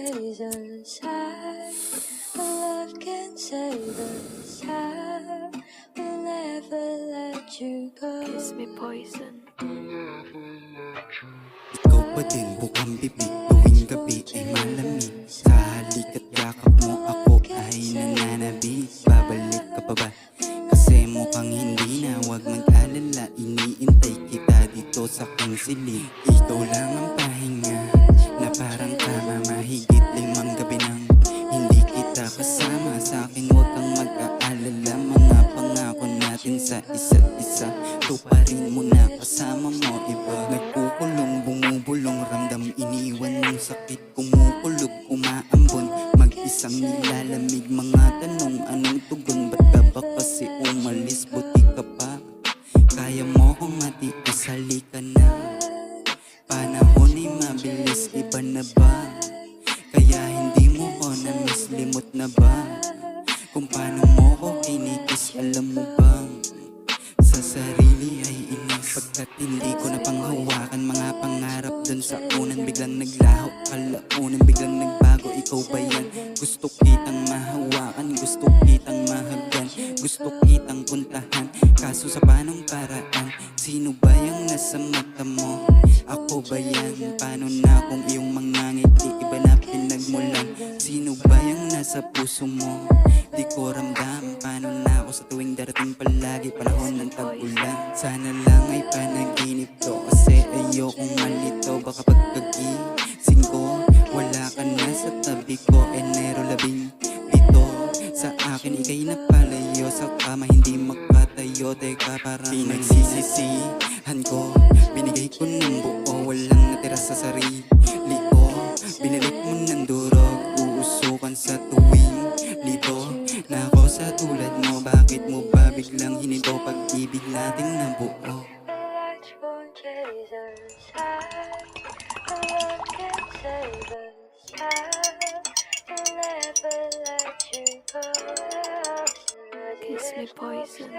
chasers high. Love can save us. I will never let you go. Kiss me poison. Ikaw pa din bukang bibig, tuwing gabi ay malamig. Sa halik at yakap mo ako ay nananabig. Babalik ka pa ba? Kasi mukhang hindi na, wag mag-alala. Iniintay kita dito sa aking silid. Ikaw lang ang pahinga na parang tama. Mahigit 5 gabi nang hindi kita kasama. Sa akin wag kang mag-aalala. Mga pangako natin sa isa't isa, tuparin mo na kasama mo iba. Nagkukulong, bumubulong, ramdam iniwan ng sakit. Kumukulog, umaambon, mag-isang nilalamig. Mga tanong, anong tugon? Ba't ka ba kasi umalis? Buti ka pa, kaya mo kong matiis. Halika na, panahon ay mabilis. Iba na ba? Kaya hindi mo ko na-miss. Limot na ba kung paano mo ko kinikis? Alam mo bang sa sarili ay inis? Pagkat hindi ko na panghawakan mga pangarap dun sa unan. Biglang naglaho, kalaunan biglang nagbago. Ikaw ba yan? Gusto kitang mahawakan, gusto kitang mahagdan, gusto kitang puntahan, kaso sa panong paraan? Sino ba yung nasa mata mo? Ako ba yan? Paano na kung iyong mga ngiti iba na pinagmulan? Sino ba yung nasa puso mo? Di ko ramdam. Paano na ako sa tuwing darating palagi panahon ng tag-ulan? Sana lang ay panaginip to, kasi ayokong malito. Baka pagkagising ko wala ka na sa tabi ko. Enero 17, sa akin ikay napalayo. Sa kama hindi makatayo. Teka, parang pinagsisisihan ko. Binigay ko ng buo, walang natira sa sarili ko. Binalik mo ng durog, uusukan sa tuwing lito. Na ako sa tulad mo, bakit mo ba biglang hinito pag-ibig nating nabuo? Lights won't chase us high. Love can save us. I will never let you go. Kiss me poison.